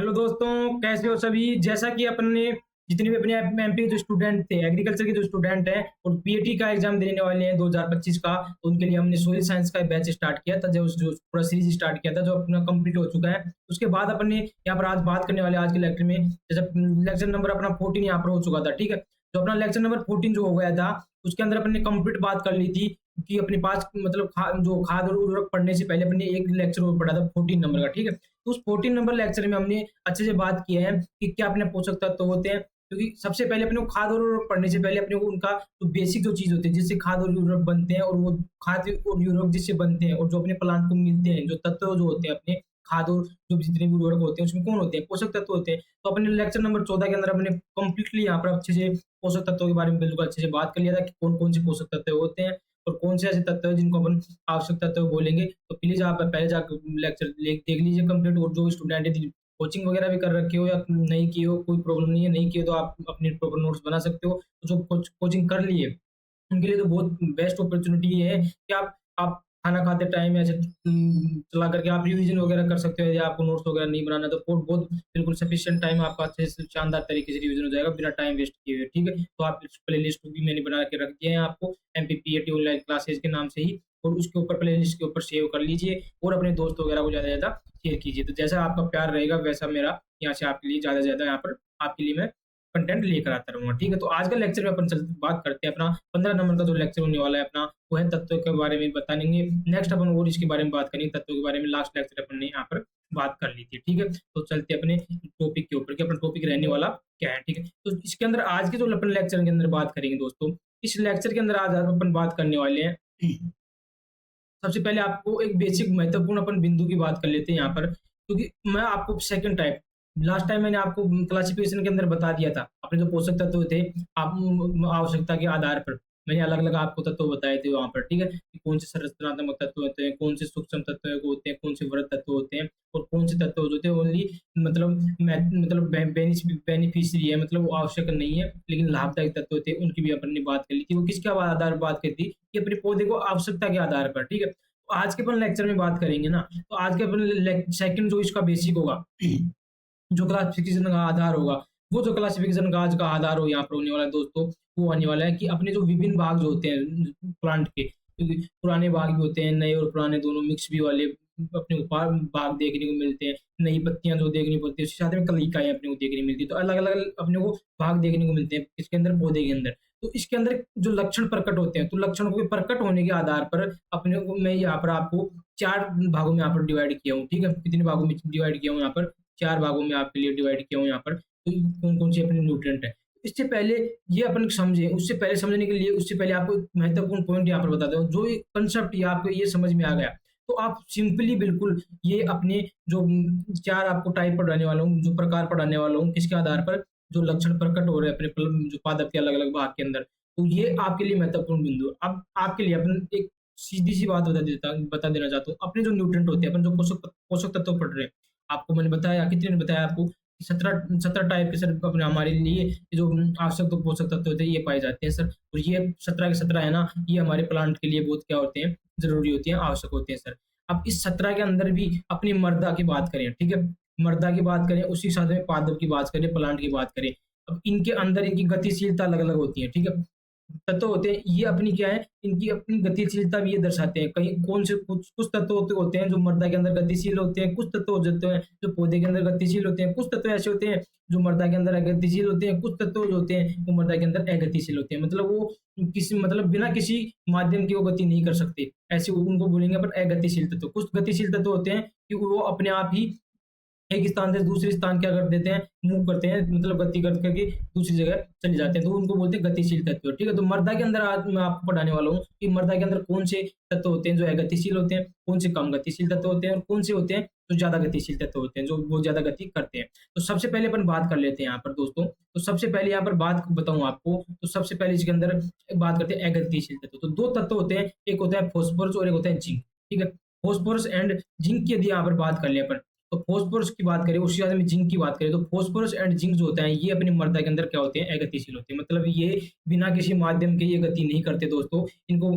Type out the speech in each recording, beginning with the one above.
Hello दोस्तों, कैसे हो सभी? जैसा कि अपन ने जितने भी अपने एमपी के जो स्टूडेंट थे, एग्रीकल्चर के जो स्टूडेंट हैं और पीएटी का एग्जाम देने वाले हैं 2025 का, तो उनके लिए हमने सोइल साइंस का बैच स्टार्ट किया था, जो पूरा सीरीज स्टार्ट किया था, जो अपना कंप्लीट हो चुका है। उसके बाद अपन ने यहाँ पर आज बात करने वाले आज के लेक्चर में, जैसे लेक्चर नंबर अपना 14 यहाँ पर हो चुका था, ठीक है। तो अपना लेक्चर नंबर 14 जो हो गया था, उसके अंदर अपन ने कंप्लीट बात कर ली थी कि अपने पास मतलब जो खाद और उर्वरक पढ़ने से पहले अपन ने एक लेक्चर और पढ़ा था 14 नंबर का, ठीक है। तो उस 14 नंबर लेक्चर में हमने अच्छे से बात किया है कि क्या अपने पोषक तत्व होते हैं, क्योंकि सबसे पहले अपने को खाद और उर्वरक पढ़ने से पहले अपने को उनका जो बेसिक जो चीज होती है जिससे खाद और उर्वरक बनते हैं, और वो खाद और उर्वरक जिससे बनते हैं और जो अपने प्लांट को मिलते हैं, जो तत्व जो होते हैं अपने खाद और जो जितने भी उर्वरक होते हैं उसमें कौन होते हैं? पोषक तत्व होते हैं। तो अपने लेक्चर नंबर 14 के अंदर अपने कंप्लीटली यहाँ पर अच्छे से पोषक तत्वों के बारे में बिल्कुल अच्छे से बात कर लिया था कि कौन कौन से पोषक तत्व होते हैं और कौन से ऐसे तत्व हैं जिनको अपन आवश्यक तत्व बोलेंगे। तो प्लीज आप पहले जाकर लेक्चर देख लीजिए कंप्लीट, और जो स्टूडेंट है कोचिंग वगैरह भी कर रखे हो या नहीं की हो, कोई प्रॉब्लम नहीं है। नहीं की हो तो आप अपने प्रॉपर नोट्स बना सकते हो। तो जो कोचिंग कर लिए उनके लिए तो बहुत बेस्ट अपॉर्चुनिटी ये है कि आप खाना खाते टाइम ऐसे चला करके आप रिवीजन वगैरह कर सकते हो, या आपको नोट्स वगैरह नहीं बनाना तो बहुत बहुत बिल्कुल सफिशिएंट टाइम आपका अच्छे से शानदार तरीके से रिवीजन हो जाएगा बिना टाइम वेस्ट किए हुए, ठीक है। तो आप प्ले लिस्ट भी मैंने बना के रख दिया है आपको, एमपीपीएटी ऑनलाइन क्लासेस के नाम से ही, और उसके ऊपर प्ले लिस्ट के ऊपर सेव कर लीजिए और अपने दोस्त वगैरह को ज़्यादा से ज़्यादा शेयर कीजिए। तो जैसा आपका प्यार रहेगा वैसा मेरा यहाँ से आपके लिए ज़्यादा से ज़्यादा यहाँ पर आपके लिए मैं कंटेंट लेकर आता रहूँगा, ठीक है। तो आज का लेक्चर में अपन बात करते हैं अपना 15 नंबर का जो लेक्चर होने वाला है अपना, वो है तत्वों के बारे में बताएंगे। नेक्स्ट अपन और इसके बारे में बात करेंगे, तत्वों के बारे में लास्ट लेक्चर अपन ने यहाँ पर बात कर ली थी, ठीक है। तो चलते अपने टॉपिक के ऊपर कि अपना टॉपिक रहने वाला क्या है, ठीक है। तो इसके अंदर आज के जो अपन लेक्चर के अंदर बात करेंगे दोस्तों, इस लेक्चर के अंदर आज अपन बात करने वाले हैं। सबसे पहले आपको एक बेसिक महत्वपूर्ण अपन बिंदु की बात कर लेते हैं यहाँ पर, क्योंकि मैं आपको सेकंड टाइप लास्ट टाइम मैंने आपको क्लासिफिकेशन के अंदर बता दिया था अपने जो पोषक तत्व थे, आप आवश्यकता के आधार पर मैंने अलग अलग आपको तत्व बताए थे वहां पर, ठीक है, कि कौन से संरचनात्मक तत्व होते हैं, कौन से सूक्ष्म तत्व होते हैं, कौन से वृहत तत्व होते हैं, और कौन से तत्व होते हैं ओनली मतलब बेनिफिशियरी है, मतलब वो आवश्यक नहीं है लेकिन लाभदायक तत्व होते हैं, उनकी भी अपन ने बात कर ली थी। वो किसके आधार पर बात करी थी कि अपने पौधे को आवश्यकता के आधार पर, ठीक है। तो आज के अपन लेक्चर में बात करेंगे ना, तो आज के अपन सेकंड जो इसका बेसिक होगा, जो क्लासिफिकेशन का आधार होगा, वो जो क्लासिफिकेशन का आज का आधार हो यहाँ पर होने वाला है दोस्तों, वो आने वाला है कि अपने जो विभिन्न भाग जो होते हैं प्लांट के, क्योंकि पुराने भाग भी होते हैं, नए और पुराने दोनों मिक्स भी वाले अपने को भाग देखने को मिलते हैं, नई पत्तियां जो देखनी पड़ती है उसके साथ में कलिकाएं अपने को देखने मिलती है। तो अलग अलग अपने को भाग देखने को मिलते हैं इसके अंदर, पौधे के अंदर। तो इसके अंदर जो लक्षण प्रकट होते हैं, तो लक्षणों के प्रकट होने के आधार पर अपने को मैं यहाँ पर आपको 4 भागों में यहाँ पर डिवाइड किया हूँ, ठीक है। कितने भागों में डिवाइड किया हूँ यहाँ पर? 4 भागों में आपके लिए डिवाइड किया हूँ यहाँ पर। तो कौन कौन से अपने न्यूट्रिएंट है, इससे पहले ये अपन समझे, उससे पहले समझने के लिए उससे पहले आपको एक महत्वपूर्ण पॉइंट यहाँ पर बताता हूँ। जो कंसेप्ट ये आपको ये समझ में आ गया तो आप सिंपली बिल्कुल ये अपने जो 4 आपको टाइप पढ़ाने वाला हूँ, जो प्रकार पढ़ाने वाला हूँ, किसके आधार पर जो लक्षण प्रकट हो रहे हैं अपने जो पादप के अलग अलग भाग के अंदर, तो ये आपके लिए महत्वपूर्ण बिंदु है। अब आपके लिए अपन एक सीधी सी बात बता देना चाहता हूँ। अपने जो न्यूट्रिएंट होते हैं, अपन जो पोषक तत्व पढ़ रहे हैं, आपको मैंने बताया, कितने ने बताया आपको? 17 टाइप के सर अपने हमारे लिए जो आवश्यक तो पोषक तत्व होते हैं ये पाए जाते हैं सर। और ये 17 के 17 है ना, ये हमारे प्लांट के लिए बहुत क्या होते हैं, जरूरी होती हैं, आवश्यक होते हैं सर। अब इस 17 के अंदर भी अपनी मर्दा की बात करें, ठीक है, मर्दा की बात करें, उसी के साथ में पादप की बात करें, प्लांट की बात करें। अब इनके अंदर इनकी गतिशीलता अलग अलग होती है, ठीक है। तत्व होते हैं ये अपनी क्या है, इनकी अपनी गतिशीलता भी ये दर्शाते हैं। कहीं कौन से कुछ कुछ तत्व होते हैं जो मर्दा के अंदर गतिशील होते हैं, कुछ तत्व होते हैं जो पौधे के अंदर गतिशील होते हैं, कुछ तत्व ऐसे होते हैं जो मर्दा के अंदर अगतिशील होते हैं, कुछ तत्व जो होते हैं वो मर्दा के अंदर अगतिशील होते हैं। मतलब वो किसी मतलब बिना किसी माध्यम की वो गति नहीं कर सकते, ऐसे उनको बोलेंगे अपन अगतिशील तत्व। कुछ गतिशील तत्व होते हैं कि वो अपने आप ही एक स्थान से दूसरे स्थान क्या कर देते हैं, मूव करते हैं, मतलब गति कर करके दूसरी जगह चले जाते हैं, तो उनको बोलते हैं गतिशील तत्व, ठीक है। तो मर्दा के अंदर आज मैं आपको पढ़ाने वाला हूँ कि मर्दा के अंदर कौन से तत्व होते हैं जो गतिशील होते हैं, कौन से कम गतिशील तत्व होते हैं, और कौन से होते हैं जो ज्यादा गतिशील तत्व होते हैं, जो बहुत ज्यादा गति करते हैं। तो सबसे पहले अपन बात कर लेते हैं यहाँ पर दोस्तों। तो सबसे पहले यहाँ पर बात बताऊं आपको, तो सबसे पहले इसके अंदर बात करते हैं अगतिशील तत्व। तो 2 तत्व होते हैं, एक होता है फॉस्फोरस और एक होता है जिंक, ठीक है। फॉस्फोरस एंड जिंक की यदि यहाँ पर बात कर ले अपन, तो फास्फोरस की बात करें, उसी के साथ में जिंक की बात करें, तो फास्फोरस एंड जिंक जो होते हैं ये अपनी मृदा के अंदर क्या होते हैं, अगतिशील होते हैं। मतलब ये बिना किसी माध्यम के ये गति नहीं करते दोस्तों, इनको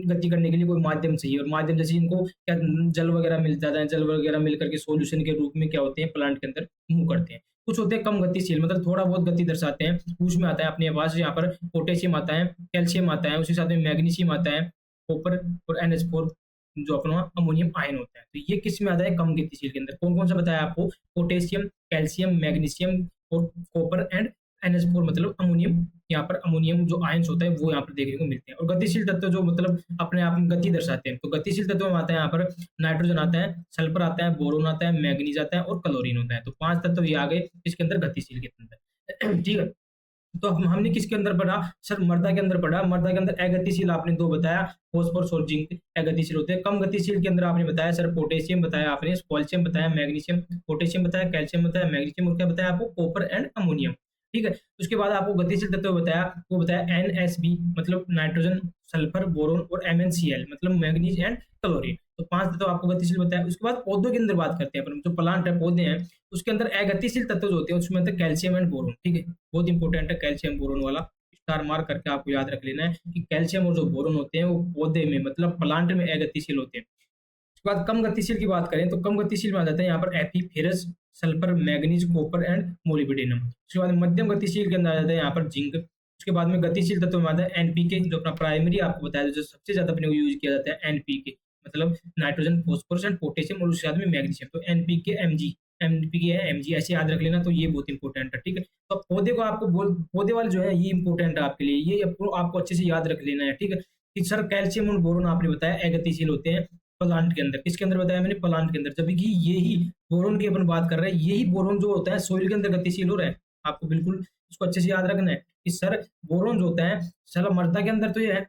गति करने के लिए कोई माध्यम चाहिए, और माध्यम जैसे इनको क्या जल वगैरह मिल जाता है, जल वगैरह मिल करके सॉल्यूशन के रूप में क्या होते हैं प्लांट के अंदर मूव करते हैं। कुछ होते हैं कम गतिशील, मतलब थोड़ा बहुत गति दर्शाते हैं, उसमें आता है अपने पास यहाँ पर पोटेशियम आता है, कैल्शियम आता है, उसी साथ में मैग्नीशियम आता है, कॉपर और NH4 जो अपना अमोनियम आयन होता है। तो ये किस में आता है, कम गतिशील के अंदर। कौन कौन सा बताया आपको, पोटेशियम, कैल्शियम, मैग्नीशियम और कॉपर एंड NH4 मतलब अमोनियम। यहाँ पर अमोनियम जो आयंस होता है वो यहाँ पर देखने को मिलते हैं। और गतिशील तत्व जो मतलब अपने आप में गति दर्शाते हैं, तो गतिशील तत्व में आता है यहाँ पर नाइट्रोजन आता है, सल्फर आता है, बोरोन आता है, मैग्नीज आता है और क्लोरीन होता है। तो 5 तत्व ये आ गए इसके अंदर गतिशील के अंदर। ठीक है, तो हमने किसके अंदर पढ़ा सर, मृदा के अंदर पढ़ा। मृदा के अंदर अगतिशील आपने 2 बताया, फास्फोरस और जिंक अगतिशील होते हैं। कम गतिशील के अंदर आपने बताया सर पोटेशियम बताया आपने, कैल्शियम बताया, मैग्नीशियम, पोटेशियम बताया, कैल्शियम बताया, मैग्नीशियम और क्या बताया आपको, कॉपर एंड अमोनियम। ठीक है, उसके बाद आपको गतिशील तत्व बताया, वो बताया NSB मतलब नाइट्रोजन, सल्फर, बोरोन और MnCl मतलब मैग्नीज एंड क्लोरीन। तो 5 तत्व आपको गतिशील बताया। उसके बाद पौधों के अंदर बात करते हैं अपन, जो प्लांट है पौधे हैं उसके अंदर अगतिशील तत्व जो होते हैं उसमें कैल्शियम एंड बोरोन। ठीक है, बहुत इंपॉर्टेंट है कैल्शियम बोरोन वाला, स्टार मार्क करके आपको याद रख लेना है कि कैल्शियम और जो बोरोन होते हैं वो पौधे में मतलब प्लांट में अगतिशील होते हैं। उसके बाद कम गतिशील की बात करें तो कम गतिशील में आ जाता है यहाँ पर Fe, ferrous, sulphur, manganese, copper and molybdenum. उसके बाद मध्यम गतिशील के अंदर आ जाता है यहाँ पर जिंक। उसके बाद में गतिशील तत्व में आता है NPK, जो अपना प्राइमरी आपको बताया जो सबसे ज्यादा अपने को यूज किया जाता है NPK मतलब नाइट्रोजन, फास्फोरस एंड पोटेशियम और उसके साथ में मैग्नीशियम। तो NPK Mg, NPK है Mg ऐसे याद रख लेना, तो ये बहुत इंपॉर्टेंट है। ठीक है, तो पौधे को आपको पौधे वाले जो है ये इंपॉर्टेंट है आपके लिए, ये आपको अच्छे से याद रख लेना है। ठीक है, कि सर कैल्शियम और बोरोन आपने बताया अगतिशील होते हैं प्लांट के अंदर। किसके अंदर बताया मैंने, प्लांट के अंदर। जब कि यही बोरोन की अपन बात कर रहे हैं, यही बोरोन जो होता है सोइल के अंदर गतिशील हो रहा है। आपको बिल्कुल इसको अच्छे से याद रखना है कि सर बोरोन जो होता है साला मृदा के अंदर तो ये है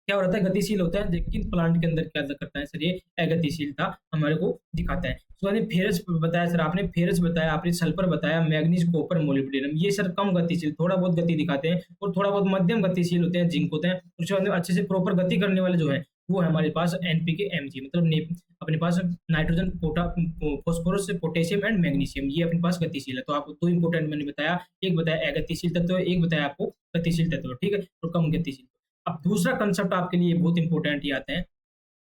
क्या हो रहा है, गतिशील होता है, लेकिन प्लांट के अंदर क्या करता है सर, ये अगतिशीलता हमारे को दिखाता है। तो मैंने फेरस बताया सर, आपने फेरस बताया, आपने सल्फर बताया, मैग्नीज, कॉपर, मोलिब्डेनम, ये सर कम गतिशील थोड़ा बहुत गति दिखाते हैं और थोड़ा बहुत मध्यम गतिशील होते हैं, जिंक होते हैं। उसके बाद अच्छे से प्रॉपर गति करने वाले जो है वो है हमारे पास NPK Mg मतलब अपने पास nitrogen, phosphorus, potassium and magnesium, ये अपने पास गतिशील है। तो आपको 2 इंपोर्टेंट मैंने बताया, एक बताया अगतिशील तत्व, एक बताया आपको गतिशील तत्व। ठीक है, और कम गतिशील। अब दूसरा कंसेप्ट आपके लिए बहुत इंपॉर्टेंट ये आता है,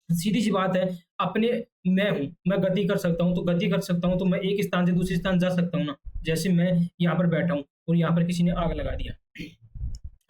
सीधी सी बात है, अपने मैं गति कर सकता हूँ, तो गति कर सकता हूँ तो मैं एक स्थान से दूसरे स्थान जा सकता हूँ ना। जैसे मैं यहाँ पर बैठा हूँ और यहाँ पर किसी ने आग लगा दिया,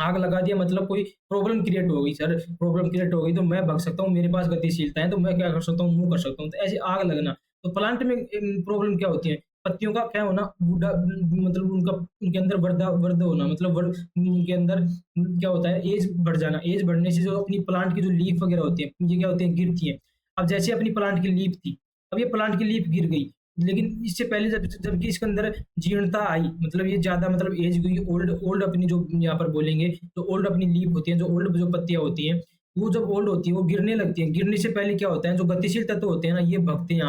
आग लगा दिया मतलब कोई प्रॉब्लम क्रिएट हो गई सर, प्रॉब्लम क्रिएट हो गई तो मैं भाग सकता हूँ, मेरे पास गतिशीलता है तो मैं क्या कर सकता हूँ, मूव कर सकता हूँ। तो ऐसे आग लगना, तो प्लांट में प्रॉब्लम क्या होती है, पत्तियों का क्या होना, बूढ़ा मतलब उनका उनके अंदर वर्ध होना, मतलब उनके अंदर क्या होता है, एज बढ़ जाना। एज बढ़ने से जो अपनी प्लांट की जो लीफ वगैरह होती है ये क्या होती है, गिरती है। अब जैसे अपनी प्लांट की लीफ थी, अब ये प्लांट की लीफ गिर गई, लेकिन इससे पहले जबकि इसके अंदर जीर्णता आई, मतलब ये ज्यादा मतलब एज हुई, ओल्ड ओल्ड अपनी जो यहाँ पर बोलेंगे तो ओल्ड अपनी लीफ होती है, जो ओल्ड जो पत्तियां होती हैं वो जब ओल्ड होती है वो गिरने लगती है। गिरने से पहले क्या होता है, जो गतिशील तत्व होते हैं ना ये भगते हैं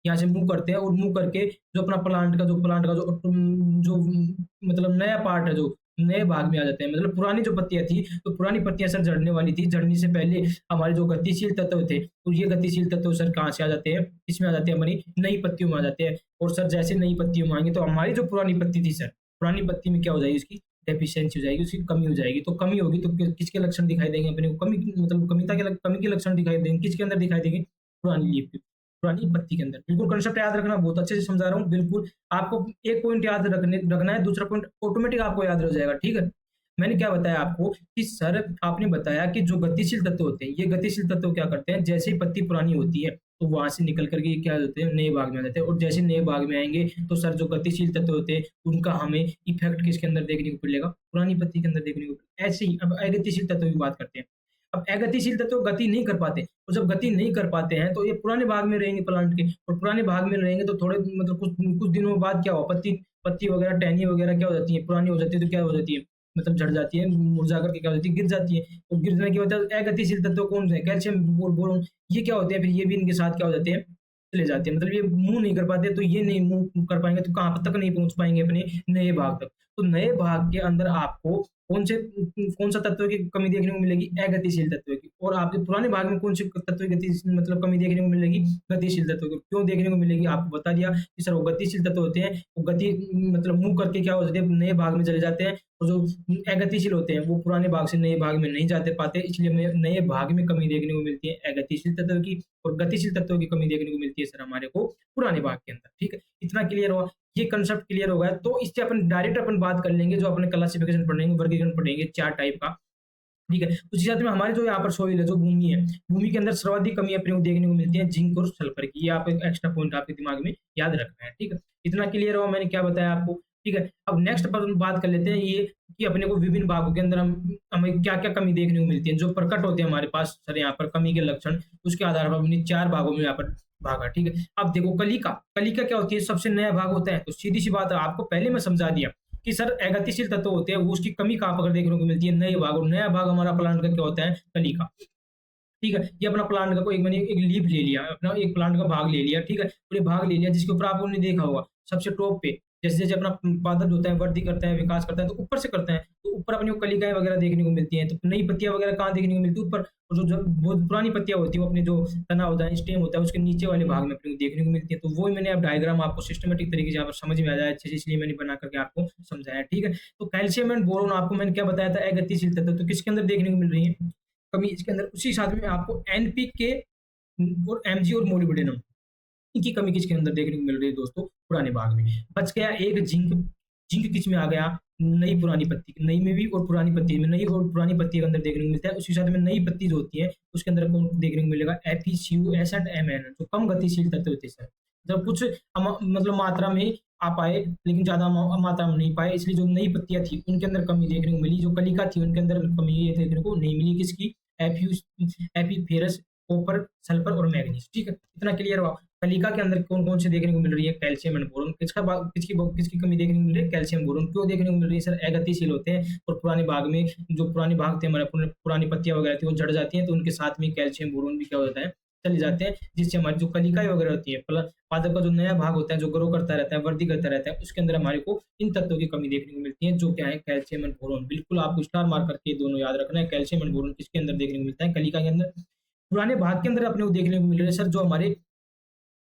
यहाँ से मूव करते हैं, और मूव करके जो अपना प्लांट का जो मतलब नया पार्ट है, जो नए भाग में आ जाते हैं। मतलब पुरानी जो पत्तियां थी तो पुरानी पत्तियां सर झड़ने वाली थी, झड़ने से पहले हमारे जो गतिशील तत्व थे तो ये गतिशील तत्व सर कहाँ से आ जाते हैं, इसमें आ जाते हैं, हमारी नई पत्तियों में आ जाते हैं। और सर जैसे नई पत्तियों में आएंगे तो हमारी जो पुरानी पत्ती थी सर, पुरानी पत्ती में क्या हो जाएगी, उसकी डेफिशिएंसी हो जाएगी, उसकी कमी हो जाएगी। तो कमी होगी तो किसके लक्षण दिखाई देंगे अपने को, कमी मतलब कमी के लक्षण दिखाई देंगे, किसके अंदर दिखाई देंगे, पुरानी लीफ के, पुरानी पत्ती के अंदर। बिल्कुल कंसेप्ट याद रखना, बहुत अच्छे से समझा रहा हूँ। बिल्कुल आपको एक पॉइंट याद रखना है, दूसरा पॉइंट ऑटोमेटिक आपको याद रह जाएगा। ठीक है, मैंने क्या बताया आपको कि सर आपने बताया कि जो गतिशील तत्व होते हैं, ये गतिशील तत्व क्या करते हैं, जैसे ही पत्ती पुरानी होती है तो वहां से निकल करके ये क्या होते हैं, नए भाग में आ जाते हैं। और जैसे नए भाग में आएंगे तो सर जो गतिशील तत्व होते हैं उनका हमें इफेक्ट किसके अंदर देखने को मिलेगा, पुरानी पत्ती के अंदर देखने को मिलेगा। ऐसे ही अब अगतिशील तत्व की बात करते हैं। अब अगतिशील तत्व गति नहीं कर पाते, और जब गति नहीं कर पाते हैं तो ये पुराने भाग में रहेंगे प्लांट के, और पुराने भाग में रहेंगे तो थोड़े मतलब कुछ दिनों बाद क्या हो, पत्ती वगैरह, टहनी वगैरह क्या हो जाती है, पुरानी हो जाती है, तो क्या हो जाती है, मतलब झड़ जाती है, मुरझा करके क्या हो जाती है, गिर जाती है। और गिरने की वजह से अगतिशील तत्व कौन से, कैल्शियम और बोरोन, ये क्या होते हैं, फिर ये भी इनके साथ क्या हो जाते हैं, चले जाते हैं। मतलब ये मूव नहीं कर पाते, तो ये नहीं मूव कर पाएंगे तो कहाँ तक नहीं पहुंच पाएंगे, अपने नए भाग तक। तो नए भाग के अंदर आपको कौन सा तत्व की कमी देखने को मिलेगी? अगतिशील तत्व की। और आपके पुराने भाग में कौन से तत्व की मतलब कमी देखने को मिलेगी? गतिशील तत्व की। क्यों देखने को मिलेगी? आपको बता दिया कि सर वो गतिशील तत्व होते हैं, वो गति मतलब मूव करके क्या हो जाते हैं, नए भाग में चले जाते हैं, और जो अगतिशील होते हैं वो पुराने भाग से नए भाग में नहीं जाते पाते, इसलिए हमें नए भाग में कमी देखने को मिलती है अगतिशील तत्व की, और गतिशील तत्वों की कमी देखने को मिलती है सर हमारे को पुराने भाग के अंदर। ठीक है, इतना क्लियर हुआ? ये कंसेप्ट क्लियर हो गया तो इससे अपन डायरेक्ट अपन बात कर लेंगे, जो अपने क्लासिफिकेशन पढ़ेंगे, वर्गीकरण पढ़ेंगे 4 टाइप का। ठीक है, उसी साथ में हमारे जो यहाँ पर सोइल है, जो भूमि है, भूमि के अंदर सर्वाधिक कमी अपने को देखने को मिलती है जिंक और सल्फर की। ये आप एक एक्स्ट्रा पॉइंट आपके दिमाग में याद रखना है। ठीक है, इतना क्लियर हुआ मैंने क्या बताया आपको? ठीक है, अब नेक्स्ट पर बात कर लेते हैं ये कि अपने को विभिन्न भागों के अंदर हम हमें क्या क्या कमी देखने को मिलती है, जो प्रकट होते हैं हमारे पास सर यहाँ पर कमी के लक्षण, उसके आधार पर अपनी 4 भागों में यहाँ पर भागा। ठीक है, अब देखो कलिका, कलिका क्या होती है? सबसे नया भाग होता है। तो सीधी सी बात है, आपको पहले मैं समझा दिया कि सर अगतिशील तत्व होते हैं, वो उसकी कमी कहाँ पर देखने को मिलती है? नए भाग। और नया भाग हमारा प्लांट का क्या होता है? कलिका। ठीक है, ये अपना प्लांट का कोई मैंने एक लीफ ले लिया, अपना एक प्लांट का भाग ले लिया। ठीक है, पूरे भाग ले लिया जिसके ऊपर आपने देखा होगा सबसे टॉप पे जैसे जैसे अपना पादप जो होता है वृद्धि करता है, विकास करता है, तो ऊपर से करते हैं, तो ऊपर अपने को कलिकाएं वगैरह देखने को मिलती हैं। तो नई पत्तियां वगैरह कहाँ देखने को मिलती है? ऊपर। और जो बहुत पुरानी पत्तियां होती है वो अपने जो तना होता है, स्टेम होता है, उसके नीचे वाले भाग में अपने को देखने को मिलती है। तो वो मैंने अब डायग्राम आपको सिस्टमेटिक तरीके से यहाँ पर समझ में आ जाए अच्छे से, इसलिए मैंने बना करके आपको समझाया। ठीक है, तो कैल्शियम एंड बोरोन आपको मैंने क्या बताया था? अगतिशील तत्व। तो किसके अंदर देखने को मिल रही है कमी? इसके अंदर। उसी साथ में आपको एनपीके और एमजी और मोलिब्डेनम, इनकी कमी किसके अंदर देखने को मिल रही है दोस्तों? पुराने भाग में। बच गया एक जिंक। जिंक किस में आ गया? नई पुरानी पत्ती, नई में भी और पुरानी पत्ती में। नई और पुरानी पत्ती के अंदर देखने को मिलता है। उसी साथ में नई पत्ती जो होती है उसके अंदर कौन देखने को मिलेगा? FeCO एंड MN, जो कम गतिशील तत्व होते हैं सर। जब कुछ मतलब मात्रा में आ पाए लेकिन ज्यादा मात्रा में नहीं पाए, इसलिए जो नई पत्तियां थी उनके अंदर कमी देखने को मिली। जो कलिका थी उनके अंदर कमी ये देखने को नहीं मिली। किसकी? एपीफेरस, कॉपर, सल्फर और मैग्नीज। ठीक है, इतना क्लियर हुआ? कलिका के अंदर कौन कौन से देखने को मिल रही है? Calcium and boron. किसकी कमी देखने को मिल रही है? Calcium boron. क्यों देखने को मिल रही है सर? अगतिशील होते हैं, और पुराने भाग में जो पुराने भाग थे हमारे, पुरानी पत्तियां वगैरह थी वो झड़ जाती हैं, तो उनके साथ में कैल्शियम बोरोन भी क्या हो जाता है? चले जाते हैं, जिससे हमारी जो कलिकाएं वगैरह होती है, पादप का जो नया भाग होता है जो ग्रो करता रहता है, वृद्धि करता रहता है, उसके अंदर हमारे को इन तत्वों की कमी देखने को मिलती है, जो क्या है? Calcium and boron. बिल्कुल आपको स्टार मार्क करके दोनों याद रखना है। कैल्शियम एंड बोरोन किसके अंदर देखने को मिलता है? कलिका के अंदर। पुराने भाग के अंदर अपने को देखने को मिल रहे हैं सर जो हमारे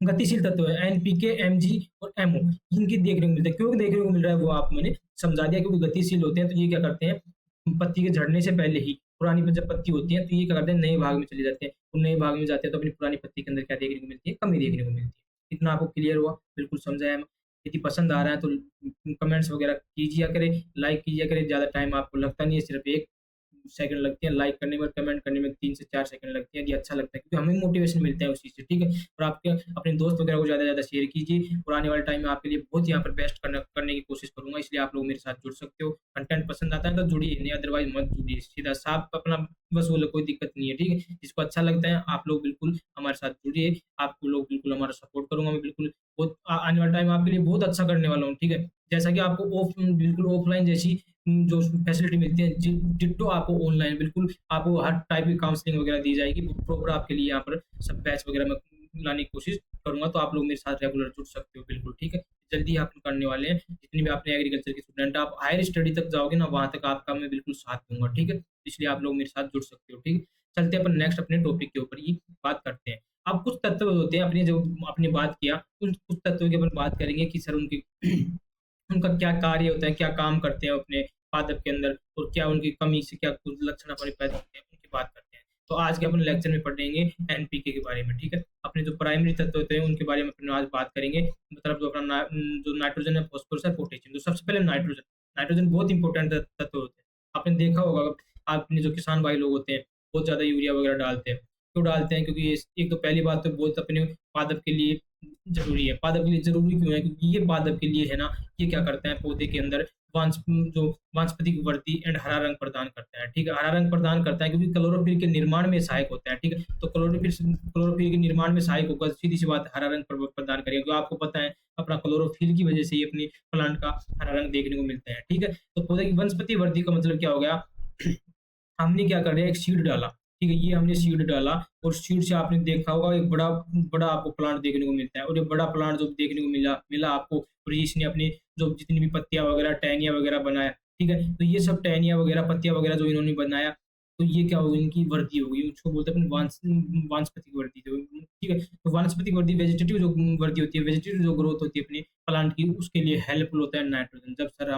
गतिशील तत्व है, एनपीके, एमजी और एमओ, इनकी देखने को मिलता है। क्यों देखने को मिल रहा है वो आप मैंने समझा दिया, क्योंकि गतिशील होते हैं तो ये क्या करते हैं? पत्ती के झड़ने से पहले ही पुरानी जब पत्ती होती है तो ये क्या करते हैं? नए भाग में चले जाते हैं। तो नए भाग में जाते हैं तो अपनी पुरानी पत्ती के अंदर क्या देखने को मिलती है? कमी देखने को मिलती है। इतना आपको क्लियर हुआ? बिल्कुल समझाया। यदि पसंद आ रहा है तो कमेंट्स वगैरह कीजिए करें, लाइक कीजिए करें। ज्यादा टाइम आपको लगता नहीं है, सिर्फ 1 सेकंड लगते हैं लाइक करने में, कमेंट करने में 3 से 4 सेकंड लगते हैं। यदि अच्छा लगता है क्योंकि हमें मोटिवेशन मिलता है उस चीज से। ठीक है, और आपके अपने दोस्त वगैरह को ज्यादा से ज्यादा शेयर कीजिए, और आने वाले टाइम में आपके लिए बहुत यहाँ पर बेस्ट करने की कोशिश करूंगा, इसलिए आप लोग मेरे साथ जुड़ सकते हो। कंटेंट पसंद आता है तो जुड़िए, नहीं अदरवाइज मत जुड़िए। सीधा साफ अपना बस बोले, कोई दिक्कत नहीं है। ठीक है, जिसको अच्छा लगता है आप लोग बिल्कुल हमारे साथ जुड़िए, आपको लोग बिल्कुल हमारा सपोर्ट करूंगा मैं बिल्कुल। बहुत आने वाला टाइम आपके लिए बहुत अच्छा करने वाला हूँ। ठीक है, जैसा कि आपको बिल्कुल ऑफलाइन जैसी जो फैसिलिटी मिलती है, डिट्टो आपको ऑनलाइन बिल्कुल आपको हर टाइप की काउंसलिंग वगैरह दी जाएगी। प्रॉपर आपके लिए यहाँ पर सब बैच वगैरह में लाने की कोशिश करूंगा, तो आप लोग मेरे साथ रेगुलर जुड़ सकते हो बिल्कुल। ठीक है, जल्दी आप करने वाले हैं। जितनी भी आपने एग्रीकल्चर के स्टूडेंट, आप हायर स्टडी तक जाओगे ना, वहां तक आपका मैं बिल्कुल साथ दूंगा। ठीक है, इसलिए आप लोग मेरे साथ जुड़ सकते हो। ठीक है, चलते हैं अपन नेक्स्ट अपने टॉपिक के ऊपर ही बात करते हैं। अब कुछ तत्व होते हैं अपने, जो आपने बात किया उन कुछ तत्वों की अपन बात करेंगे कि सर उनकी उनका क्या कार्य होता है, क्या काम करते हैं अपने पादप के अंदर, और क्या उनकी कमी से क्या कुछ लक्षण अपने पैदा होते हैं, उनकी बात करते हैं। तो आज के अपन लेक्चर में पढ़ेंगे एनपीके के बारे में। ठीक है, अपने जो प्राइमरी तत्व होते हैं उनके बारे में अपन आज बात करेंगे। मतलब जो अपना जो नाइट्रोजन है, फास्फोरस है, पोटेशियम। तो सबसे पहले नाइट्रोजन। नाइट्रोजन बहुत इंपॉर्टेंट तत्व होते हैं। आपने देखा होगा आपने जो किसान भाई लोग होते हैं बहुत ज्यादा यूरिया वगैरह डालते हैं। क्यों डालते हैं? क्योंकि एक तो पहली बात तो बहुत अपने पादप के लिए जरूरी है। पादप के लिए जरूरी क्यों है? क्योंकि ये पादप के लिए है ना, ये क्या करता है? पौधे के अंदर जो वानस्पतिक वृद्धि एंड हरा रंग प्रदान करता है। ठीक है, हरा रंग प्रदान करता है क्योंकि क्लोरोफिल के निर्माण में सहायक होता है। ठीक है, तो क्लोरोफिल के निर्माण में सहायक होगा, सीधी सी बात हरा रंग प्रदान करेगा। जो आपको पता है अपना क्लोरोफिल की वजह से ही अपनी प्लांट का हरा रंग देखने को मिलता है। ठीक है, तो पौधे की वनस्पति वृद्धि का मतलब क्या हो गया? हमने क्या कर रहे हैं? एक सीड डाला। ठीक है, ये हमने सीड डाला, और सीड से आपने देखा होगा एक बड़ा बड़ा आपको प्लांट देखने को मिलता है। और ये बड़ा प्लांट जो देखने को मिला मिला आपको, और इसने अपनी जो जितनी भी पत्तियां वगैरह, टहनियां वगैरह बनाया, ठीक है? तो ये सब टहनियाँ वगैरह, पत्तियाँ वगैरह जो इन्होंने बनाया, तो ये क्या होगी, इनकी वृद्धि होगी, उसको बोलते हैं अपन वानस्पतिक वृद्धि जो, ठीक है? तो वानस्पतिक वृद्धि वेजिटेटिव जो वृद्धि होती है, वेजिटेटिव जो ग्रोथ होती है अपनी प्लांट की, उसके लिए हेल्पफुल होता है नाइट्रोजन। जब सर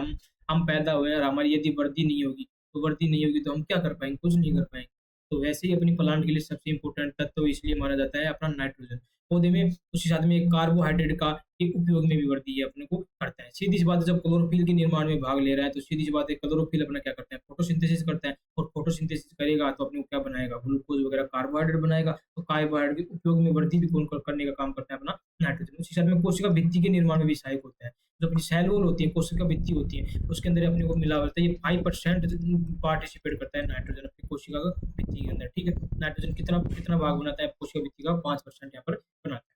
हम पैदा हुए हैं और हमारी यदि वृद्धि नहीं होगी, तो वृद्धि नहीं होगी तो हम क्या कर पाएँगे? कुछ नहीं कर पाएँगे। तो वैसे ही अपनी प्लांट के लिए सबसे इम्पोर्टेंट तत्व इसलिए माना जाता है अपना नाइट्रोजन। पौधे में उसी साथ में एक कार्बोहाइड्रेट का एक उपयोग में भी वृद्धि अपने को करता है। सीधी सी बात है, जब क्लोरोफिल के निर्माण में भाग ले रहा है, तो सीधी सी बात है, क्लोरोफिल अपना क्या करता है? फोटोसिंथेसिस करता है, और फोटोसिंथेसिस करेगा तो अपने को क्या बनाएगा? ग्लूकोज वगैरह कार्बोहाइड्रेट बनाएगा। तो कार्बोहाइड्रेट के उपयोग में वृद्धि भी कौन करने का काम करता है? अपना नाइट्रोजन। उसी साथ में कोशिका भित्ति के निर्माण में भी सहायक होता है। जो अपनी सेल वॉल होती है, कोशिका भित्ति होती है, उसके अंदर अपने को मिला होता है, ये 5% पार्टिसिपेट करता है नाइट्रोजन अपनी कोशिका का भित्ति के अंदर, ठीक है? नाइट्रोजन कितना कितना भाग बनाता है कोशिका भित्ति का? 5% यहाँ पर बनाता है।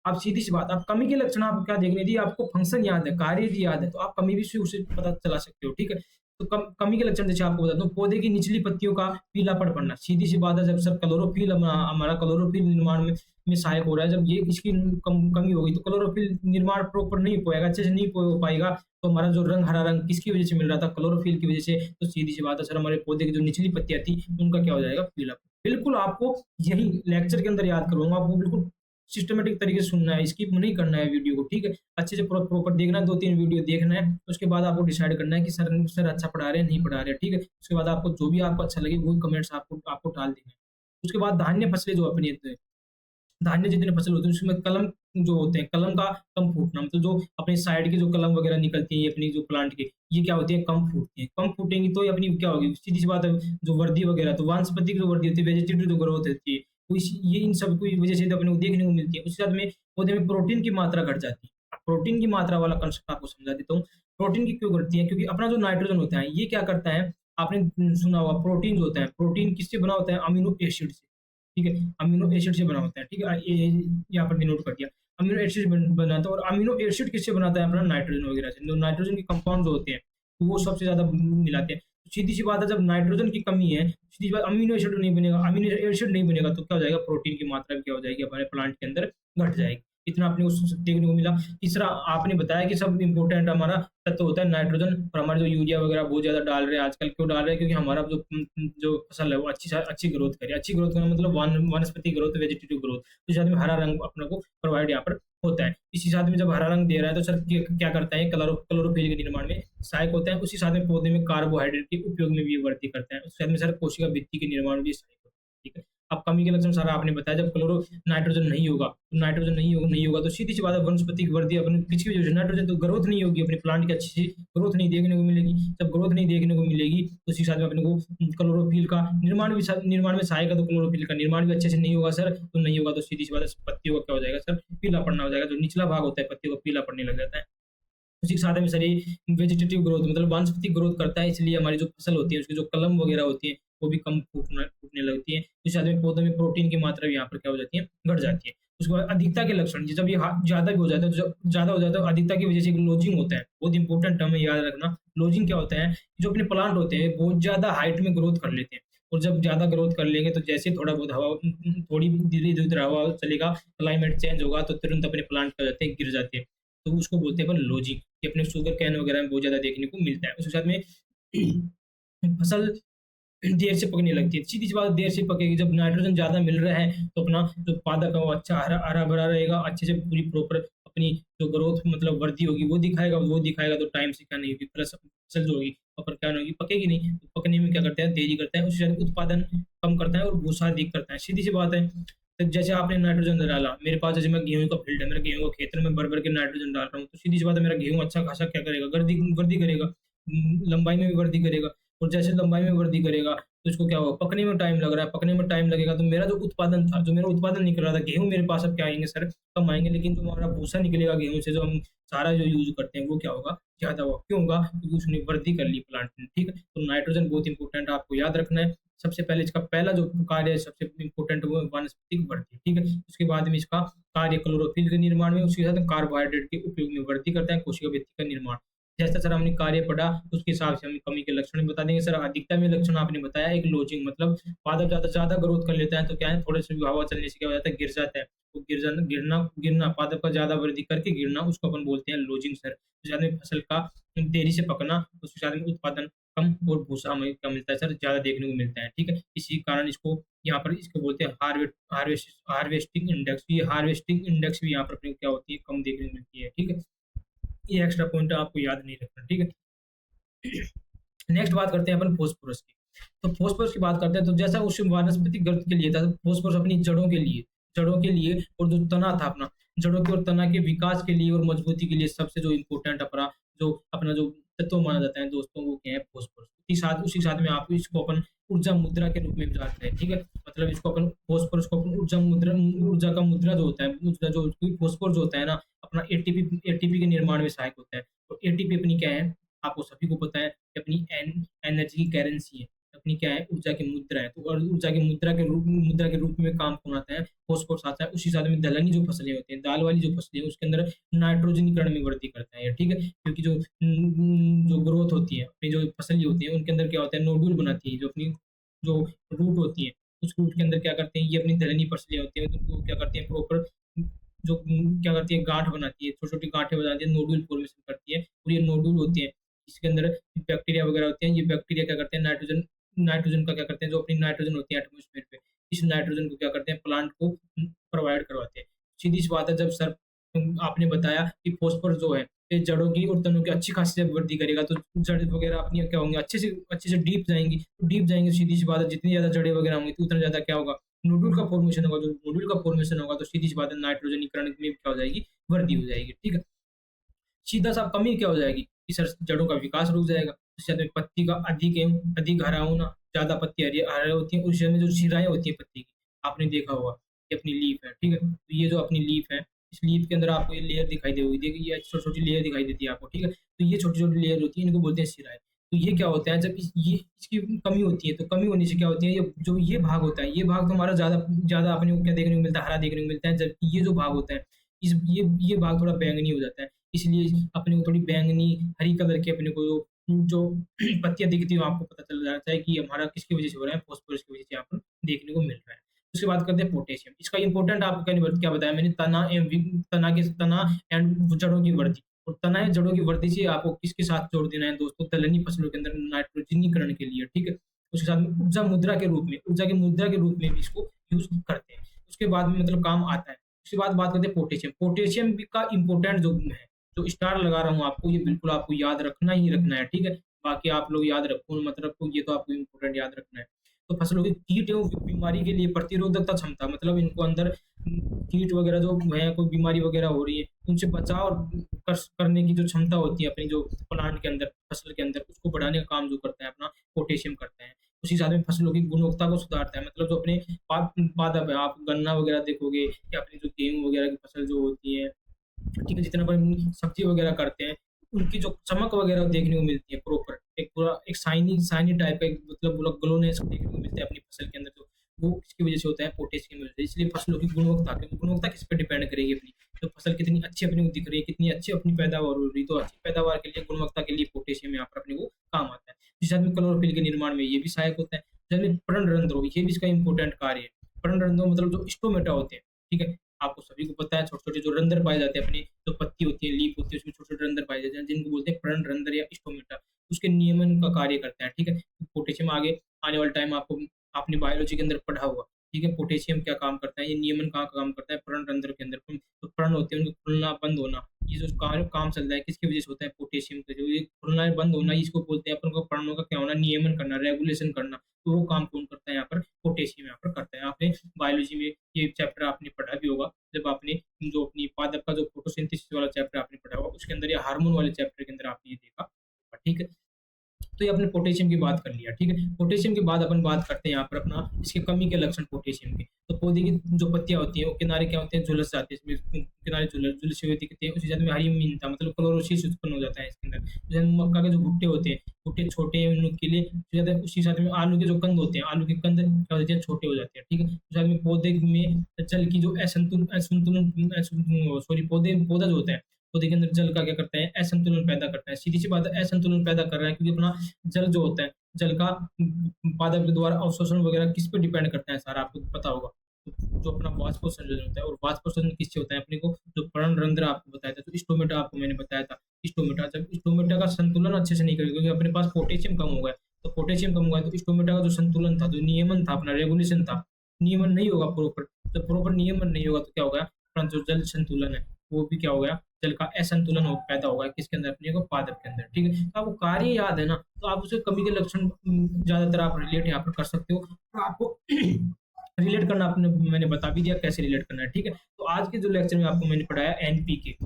अब सीधी-सी बात, अब कमी के लक्षण आपको क्या देखने दिए? आपको फंक्शन याद है, कार्य यदि याद है, तो आप कमी भी से उसे पता चला सकते हो, ठीक है? तो कमी के लक्षण जैसे आपको बताता हूँ, पौधे की निचली पत्तियों का पीलापन पड़ना। सीधी-सी बात है, जब सर क्लोरोफिल हमारा क्लोरोफिल निर्माण में सहायक हो रहा है, जब ये इसकी कमी होगी, तो क्लोरोफिल निर्माण प्रॉपर नहीं हो पाएगा, अच्छे से नहीं हो पाएगा, तो हमारा जो रंग, हरा रंग किसकी वजह से मिल रहा था? क्लोरोफिल की वजह से। तो सीधी-सी बात है सर, हमारे पौधे की जो निचली पत्तियाँ थी, उनका क्या हो जाएगा? पीलापन। बिल्कुल आपको यही लेक्चर के अंदर याद करवाऊँगा, आपको बिल्कुल सिस्टमैटिक तरीके से सुनना है, स्किप नहीं करना है वीडियो को, ठीक है? अच्छे से प्रॉपर देखना है, 2-3 वीडियो देखना है, उसके बाद आपको डिसाइड करना है कि सर अच्छा पढ़ा रहे हैं, नहीं पढ़ा रहे हैं, ठीक है? उसके बाद आपको जो भी आपको अच्छा लगे, वही कमेंट्स आपको आपको डाल देना है। उसके बाद धान्य फसलें जो अपनी धान्य जितने फसल होते हैं, उसमें कलम जो होते हैं, कलम का कम फूटना, मतलब जो अपनी साइड की जो कलम वगैरह निकलती है अपनी जो प्लांट की, ये क्या होती है? कम फूटती है। कम फूटेंगी तो ये अपनी क्या होगी? सीधी-सी बात है, जो वृद्धि वगैरह, तो वानस्पतिक जो वृद्धि होती है, वेजिटेटिव जो ग्रोथ होती है, वो ये इन सब की वजह से तो अपने को देखने को मिलती है। उसके साथ में पौधे में प्रोटीन की मात्रा घट जाती है। अब प्रोटीन की मात्रा वाला कंसेप्ट आपको समझा देता हूँ। प्रोटीन की क्यों घटती है? क्योंकि अपना जो नाइट्रोजन होता है, ये क्या करता है? आपने सुना होगा, प्रोटीन जो होता है, प्रोटीन किससे बना होता है? अमीनो एसिड से। ठीक है? अमीनो एसिड से बना होता है, ठीक है? ये यहाँ पर डिनोट कर दिया। अमीनो एसिड बनाता है, और अमीनो एसिड किससे बनाता है? अपना नाइट्रोजन वगैरह से। जो नाइट्रोजन के कंपाउंड जो होते हैं, वो सबसे ज़्यादा मिलाते हैं। सीधी-सी बात है, जब नाइट्रोजन की कमी है, सीधी बात, अमीनो एसिड नहीं बनेगा, अमीनो एसिड नहीं बनेगा, तो क्या हो जाएगा? प्रोटीन की मात्रा भी क्या हो जाएगी? हमारे प्लांट के अंदर घट जाएगी। इतना अपने को देखने को मिला। तीसरा आपने बताया कि सब इम्पोर्टेंट हमारा तत्व होता है नाइट्रोजन, और हमारे जो यूरिया वगैरह बहुत ज़्यादा डाल रहे हैं आजकल, क्यों डाल रहे हैं? क्योंकि हमारा जो फसल है वो अच्छी ग्रोथ करे। अच्छी ग्रोथ का मतलब वानस्पतिक ग्रोथ, वेजिटेटिव ग्रोथ, तो साथ में हरा रंग अपने को प्रोवाइड यहाँ पर होता है। इसी साथ में जब हरा रंग दे रहा है, तो सर क्या करता है? क्लोरोफिल के निर्माण में सहायक होता है। उसी साथ में पौधे में कार्बोहाइड्रेट के उपयोग में भी वृद्धि करता है। उसके साथ में सर कोशिका भित्ति के निर्माण में भी सहायक होता है, ठीक है? अब कमी के लक्षण सारा आपने बताया, जब नाइट्रोजन नहीं होगा, तो नाइट्रोजन नहीं होगा, तो सीधी सी बात है, वनस्पतिक वृद्धि अपनी किसकी वजह से? नाइट्रोजन, तो ग्रोथ नहीं होगी, अपने प्लांट की अच्छी सी ग्रोथ नहीं देखने को मिलेगी। जब ग्रोथ नहीं देखने को मिलेगी, तो उसी साथ में अपने को क्लोरोफिल का निर्माण में सहायक है, तो क्लोरोफिल का निर्माण भी अच्छे से नहीं होगा सर, तो नहीं होगा, तो सीधी सी बात है, पत्तियों का क्या हो जाएगा सर? पीला पड़ना हो जाएगा। जो निचला भाग होता है पत्तियों का, पीला पड़ने लग जाता है। उसी के साथ में सर ये वेजिटेटिव ग्रोथ, मतलब वानस्पतिक ग्रोथ करता है, इसलिए हमारी जो फसल होती है, उसकी जो कलम वगैरह होती है, वो भी कम फूटने लगती है। इस साथ में पौधों में प्रोटीन की मात्रा भी यहाँ पर क्या हो जाती है? घट जाती है। उसके बाद अधिकता के लक्षण, जब ये ज़्यादा भी हो जाता है, तो जब ज़्यादा हो जाता है, अधिकता की वजह से लोजिंग होता है। बहुत इंपॉर्टेंट टर्म है, याद रखना। लोजिंग क्या होता है? जो अपने प्लांट होते हैं, बहुत ज़्यादा हाइट में ग्रोथ कर लेते हैं, और जब ज़्यादा ग्रोथ कर लेंगे, तो जैसे थोड़ा बहुत हवा, थोड़ी धीरे-धीरे हवा चलेगा, क्लाइमेट चेंज होगा, तो तुरंत अपने प्लांट क्या हो जाते हैं? गिर जाते हैं। तो उसको बोलते हैं अपन लोजिंग। ये अपने शुगर कैन वगैरह में बहुत ज़्यादा देखने को मिलता है। उसके साथ में फसल देर से पकने लगती है। सीधी-सी बात है, देर से पकेगी। जब नाइट्रोजन ज़्यादा मिल रहा है, तो अपना जो पादप है वो अच्छा हरा-भरा रहेगा, अच्छे से पूरी प्रॉपर अपनी जो ग्रोथ, मतलब वृद्धि होगी, वो दिखाएगा, तो टाइम से क्या नहीं होगी, प्लस फसल जो होगी प्रॉपर क्या नहीं होगी? पकेगी नहीं। तो पकने में क्या करता है? देरी करता है, उससे उत्पादन कम करता है और भूसा अधिक करता है। सीधी-सी बात है, तो जैसे आपने नाइट्रोजन डाला, मेरे पास जैसे मैं गेहूँ का फील्ड है, मेरा गेहूँ का खेत है, मैं भर-भर के नाइट्रोजन डाल रहा हूँ, तो सीधी-सी बात है, मेरा गेहूँ अच्छा खासा क्या करेगा? वृद्धि करेगा, लंबाई में भी वृद्धि करेगा, और जैसे लंबाई में वृद्धि करेगा, तो इसको क्या होगा? पकने में टाइम लग रहा है, पकने में टाइम लगेगा, तो मेरा जो उत्पादन था, जो मेरा उत्पादन निकल रहा था, गेहूँ मेरे पास अब क्या आएँगे सर? कम आएँगे, लेकिन जो हमारा भूसा निकलेगा गेहूँ से, जो हम चारा जो यूज़ करते हैं, वो क्या होगा? ज़्यादा होगा। क्यों होगा? क्योंकि उसने वृद्धि कर ली प्लांट ने, ठीक है? तो नाइट्रोजन बहुत इंपॉर्टेंट है, आपको याद रखना है। सबसे पहले इसका पहला जो कार्य है, सबसे इम्पोर्टेंट, वो है वानस्पतिक वृद्धि, ठीक है? उसके बाद में इसका कार्य क्लोरोफिल के निर्माण में, उसके साथ कार्बोहाइड्रेट के उपयोग में वृद्धि करता है, कोशिका भित्ति का निर्माण। जैसा सर हमने कार्य पढ़ा, उसके हिसाब से हम कमी के लक्षण भी बता देंगे। सर अधिकता में लक्षण आपने बताया, एक लोजिंग मतलब पादप ज़्यादा ज़्यादा ग्रोथ कर लेता है तो क्या है, थोड़े-से भी हवा चलने से क्या हो जाता है, गिर जाता है। तो गिरना पादप का ज़्यादा वृद्धि करके गिरना, उसको अपन बोलते हैं लोजिंग सर। ज़्यादा फसल का देरी से पकना, उसके साथ में उत्पादन कम और भूसा हमें क्या मिलता है सर, ज़्यादा देखने को मिलता है, ठीक है? इसी कारण इसको यहाँ पर इसको बोलते हैं हार्वेस्टिंग इंडेक्स। ये हार्वेस्टिंग इंडेक्स भी यहाँ पर अपने को क्या होती है, कम देखने को मिलती है, ठीक है? ये एक्स्ट्रा पॉइंट आपको याद नहीं रखना, ठीक है? नेक्स्ट बात करते हैं अपन फास्फोरस की। तो फास्फोरस की बात करते हैं, तो जैसा उस वानस्पतिक गर्त के लिए था, फास्फोरस अपनी जड़ों के लिए और जो तना था अपना, जड़ों के और तना के विकास के लिए और मजबूती के लिए सबसे जो इम्पोर्टेंट अपना जो तत्व माना जाता है दोस्तों, वो क्या है, फास्फोरस। उसी साथ में आप इसको अपन ऊर्जा मुद्रा के रूप में भी जानते हैं, ठीक है? मतलब इसको अपन फास्फोरस को अपन ऊर्जा का मुद्रा जो होता है, ऊर्जा जो फास्फोरस जो होता है ना, अपना एटीपी के निर्माण में सहायक होता है। तो एटीपी अपनी क्या है, आपको सभी को पता है कि अपनी एनर्जी की करेंसी है, अपनी क्या है, ऊर्जा की मुद्रा है। तो और ऊर्जा की मुद्रा के रूप में काम कौन आता है, फॉस्फोरस आता है। उसी साथ में दलहनी जो फसलें होती हैं, दाल वाली जो फसलें हैं, उसके अंदर नाइट्रोजनीकरण में वृद्धि करता है ये, ठीक है? क्योंकि जो ग्रोथ होती है, अपनी जो फसलें होती है, उनके अंदर क्या होता है, नोड्यूल बनाती है, जो अपनी जो रूट होती है, उस रूट के अंदर क्या करते हैं, ये अपनी दलहनी फसलें होती हैं, तो उनको क्या करते हैं, प्रॉपर क्या करती है, गांठ बनाती है, छोटी-छोटी गांठें बनाती है, नोड्यूल फॉर्मेशन करती है, और ये नोड्यूल होते हैं, इसके अंदर बैक्टीरिया वगैरह होते हैं। ये बैक्टीरिया क्या करते हैं, नाइट्रोजन का क्या करते हैं, जो अपनी नाइट्रोजन होती है एटमॉस्फेयर पे, इस नाइट्रोजन को क्या करते हैं, प्लांट को प्रोवाइड करवाते हैं। सीधी-सी बात है, जब सर आपने बताया कि फास्फोरस जो है, ये जड़ों की और तनों की अच्छी खासी जब वृद्धि करेगा, तो जड़ वगैरह अपनी क्या होंगी, अच्छे से डीप जाएँगी, सीधी-सी बात है, जितनी ज़्यादा जड़ें वगैरह होंगी, तो उतना ज़्यादा क्या होगा, नोड्यूल का फॉर्मेशन होगा। जो नोड्यूल का फॉर्मेशन होगा, तो सीधी-सी बात है, नाइट्रोजनीकरण में क्या हो जाएगी, वृद्धि हो जाएगी, ठीक है? सीधा-सा कमी क्या हो जाएगी कि सर जड़ों का विकास रुक जाएगा। उसके साथ में पत्ती का अधिक हरा होना, ज़्यादा पत्ती हरी होती है, उस में जो शिराएँ होती हैं पत्ती की, आपने देखा होगा कि अपनी लीफ है, ठीक है? तो ये जो अपनी लीफ है, इस लीफ के अंदर आपको ये लेयर दिखाई दे होगी। देखिए ये छोटी-छोटी लेयर दिखाई देती है आपको, ठीक है? तो ये छोटी-छोटी लेयर होती है, इनको बोलते हैं शिराएँ। तो ये क्या होता है, जब इसकी कमी होती है, तो कमी होने से क्या होती है, ये भाग होता है, ये भाग तो हमारा ज़्यादा ज़्यादा अपने को क्या देखने को मिलता है, हरा देखने को मिलता है, जबकि ये जो भाग होता है, ये भाग थोड़ा बैंगनी हो जाता है। इसलिए अपने को थोड़ी बैंगनी, हरी कलर की अपने को जो पत्तियाँ दिखती हैं, आपको पता चल जाता है कि हमारा किसकी वज़ह से हो रहा है, फास्फोरस की वज़ह से यहाँ पर देखने को मिल रहा है। उसके बाद करते हैं पोटेशियम। इसका इम्पोर्टेंट आपको क्या बताया मैंने, तना एंड जड़ों की वृद्धि। और तना या जड़ों की वृद्धि से आपको किसके साथ जोड़ देना है दोस्तों, दलहनी फसलों के अंदर नाइट्रोजनीकरण के लिए, ठीक है? उसके साथ में ऊर्जा की मुद्रा के रूप में भी इसको यूज़ करते हैं। उसके बाद में मतलब काम आता है। उसके बाद बात करते हैं पोटेशियम। पोटेशियम भी का इम्पोर्टेंट जो है, जो स्टार लगा रहा हूँ आपको, ये बिल्कुल आपको याद रखना ही रखना है, ठीक है? बाकी आप लोग याद रखो मत रखो, ये तो आपको इम्पोर्टेंट याद रखना है। तो फसलों की कीट एवं बीमारी के लिए प्रतिरोधकता क्षमता, मतलब इनको अंदर कीट वगैरह जो है, कोई बीमारी वगैरह हो रही है, उनसे बचाव करने की जो क्षमता होती है अपनी, जो प्लांट के अंदर, फसल के अंदर, उसको बढ़ाने का काम जो करता है अपना, पोटेशियम करता है। उसी साथ में फसलों की गुणवत्ता को सुधारता है, मतलब जो अपने पादप है, आप गन्ना वगैरह देखोगे या अपनी जो गेहूँ वगैरह की फसल जो होती है, ठीक है, जितना अपन सब्जी वगैरह करते हैं, उनकी जो चमक वगैरह देखने को मिलती है प्रॉपर, एक पूरा एक शाइनी टाइप का, एक मतलब पूरा ग्लोनेस देखने को मिलता है अपनी फसल के अंदर, जो वो किसकी वजह से होता है, पोटेशियम की वजह से। इसलिए फसलों की गुणवत्ता किस पे डिपेंड करेगी अपनी, तो फसल कितनी अच्छी अपने को दिख रही है, कितनी अच्छी अपनी पैदावार हो रही है, तो अच्छी पैदावार के लिए, गुणवत्ता के लिए पोटेशियम यहाँ पर अपने को काम आता है। जिस आदमी क्लोरोफिल के निर्माण में ये भी सहायक होता है। जैसे पर्णरंध्र, ये भी इसका इंपॉर्टेंट कार्य है। पर्णरंध्र मतलब जो स्टोमेटा होते हैं, ठीक है? आपको सभी को पता है, छोटे-छोटे जो रंध्र पाए जाते हैं अपनी, जो पत्ती होती है, लीफ होती है, उसमें छोटे-छोटे रंध्र पाए जाते हैं, जिनको बोलते हैं पर्णरंध्र या स्टोमेटा। उसके नियमन का कार्य करता है, ठीक है? पोटेशियम आगे आने वाले टाइम आपको, आपने बायोलॉजी के अंदर पढ़ा होगा, ठीक है? पोटेशियम क्या काम करता है, ये नियमन कहाँ काम करता है, पर्णरंध्र के अंदर। तो प्रण होते हैं, उनको खुलना बंद होना, ये जो काम चल रहा है, किसकी वजह से होता है, पोटेशियम का जो ये खुलना बंद होना, इसको बोलते हैं अपन को, पर्णों का क्या होना, नियमन करना, रेगुलेशन करना। तो वो काम कौन करता है यहाँ पर, पोटेशियम यहाँ पर करता है। आपने बायोलॉजी में ये चैप्टर आपने पढ़ा भी होगा, जब आपने जो अपनी पादप का जो फोटोसिंथेसिस वाला चैप्टर आपने पढ़ा होगा, उसके अंदर या हार्मोन वाले चैप्टर के अंदर आपने ये देखा होगा, ठीक है? तो ये आपने पोटेशियम की बात कर लिया, ठीक है? पोटेशियम के बाद अपन बात करते हैं यहाँ पर अपना इसकी कमी के लक्षण पोटेशियम के। तो पौधे की जो पत्तियाँ होती हैं, वो किनारे क्या होते हैं, झुलस जाते हैं, इसमें किनारे झुलसे हुए दिखते हैं। उसी साथ में हरीमीनता, मतलब क्लोरोसिस उत्पन्न हो जाता है इसके अंदर। जैसे मक्का के जो भुट्टे होते हैं, भुट्टे छोटे हैं उनके लिए, ज़्यादा उसी साथ में आलू के जो कंद होते हैं, आलू के कंद क्या होते हैं, छोटे हो जाते हैं, ठीक है? उसी साथ में पौधे में जल की जो पौधा जो होता है, पौधे के अंदर जल का क्या करते हैं, असंतुलन पैदा करते हैं। सीधी सी बात है, असंतुलन पैदा कर रहा है, क्योंकि अपना जल जो होता है, जल का पादप के द्वारा अवशोषण वगैरह किस पे डिपेंड करता है सारा, आपको पता होगा। तो जो अपना वाष्पोत्सर्जन होता है, और वाष्पोत्सर्जन किससे होता है, अपने को जो पर्णरंध्र आपको बताया था, तो स्टोमेटा आपको मैंने बताया था। स्टोमेटा, जब स्टोमेटा का संतुलन अच्छे से नहीं करेगा, क्योंकि अपने पास पोटेशियम कम होगा, तो पोटेशियम कम हुआ है, तो स्टोमेटा का जो संतुलन था, जो नियमन था, अपना रेगुलेशन था, नियमन नहीं होगा प्रॉपर। जब प्रॉपर नियमन नहीं होगा तो क्या होगा, अपना जो जल संतुलन है वो भी क्या हो गया, जल का असंतुलन पैदा होगा, किसके अंदर, अपने को पादप के अंदर। ठीक है, तो आपको कार्य याद है ना, तो आप उसे कमी के लक्षण ज्यादातर आप रिलेट यहाँ पर कर सकते हो। तो आपको रिलेट करना आपने, मैंने बता भी दिया कैसे रिलेट करना है। ठीक है, तो आज के जो लेक्चर में आपको मैंने पढ़ाया एनपीके।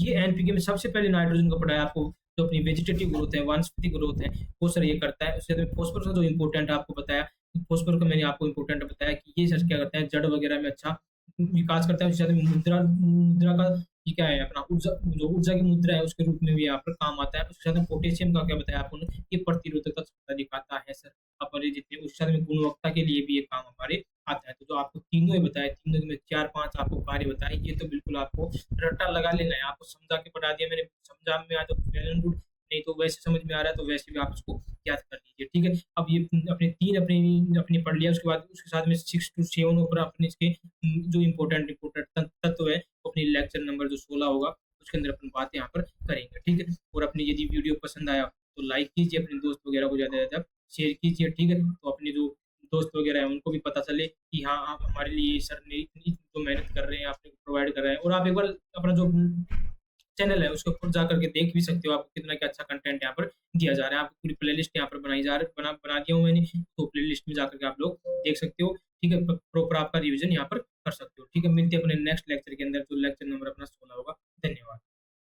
ये एनपीके में सबसे पहले नाइट्रोजन को पढ़ाया आपको, जो अपनी वेजिटेटिव ग्रोथ है, वानस्पतिक ग्रोथ है, वो सर ये करता है। उसके बाद फॉस्फोरस का जो इंपॉर्टेंट आपको बताया, फॉस्फोरस का मैंने आपको इंपॉर्टेंट बताया कि ये सर क्या करता है, जड़ वगैरह में अच्छा विकास करता है। उसके साथ में मुद्रा मुद्रा का ये क्या है, अपना ऊर्जा, जो ऊर्जा की मुद्रा है उसके रूप में भी यहाँ पर काम आता है। उसके साथ में पोटेशियम का क्या बताया आपको, ये प्रतिरोधकता क्षमता दिखाता है सर हमारे जितने। उसके साथ में गुणवत्ता के लिए भी ये काम हमारे आता है। तो जो आपको तीनों ही बताया, तीनों में 4-5 आपको कार्य बताए, ये तो बिल्कुल आपको रट्टा लगा लेना है। आपको समझा के पढ़ा दिया मैंने, समझा में आ तो वेल एंड गुड, नहीं तो वैसे समझ में आ रहा है तो वैसे भी आप उसको याद कर लीजिए। ठीक है, अब ये अपने 3 अपने अपने पढ़ लिया, उसके बाद उसके साथ में 6 to 7 ऊपर अपने इसके जो इम्पोर्टेंट इम्पोर्टेंट तत्व है, वो अपनी लेक्चर नंबर जो 16 होगा उसके अंदर अपन बातें यहाँ पर करेंगे। ठीक है, और अपनी यदि वीडियो पसंद आया तो लाइक कीजिए, अपने दोस्त वगैरह को ज़्यादा से ज़्यादा शेयर कीजिए। ठीक है, तो अपने जो दोस्त वगैरह है उनको भी पता चले कि हाँ, आप हमारे लिए सर ने इतनी जो मेहनत कर रहे हैं, आपने प्रोवाइड कर रहे हैं। और आप एक बार अपना जो चैनल है उसके ऊपर जाकर के देख भी सकते हो, आपको कितना क्या अच्छा कंटेंट यहाँ पर दिया जा रहा है। आपको पूरी प्लेलिस्ट यहाँ पर बनाई जा रही बना दिया हूँ मैंने, तो प्लेलिस्ट में जाकर के आप लोग देख सकते हो। ठीक है, प्रॉपर आपका रिवीजन यहाँ पर कर सकते हो। ठीक है, मिलते हैं अपने नेक्स्ट लेक्चर के अंदर, जो लेक्चर नंबर अपना 16 होगा। धन्यवाद।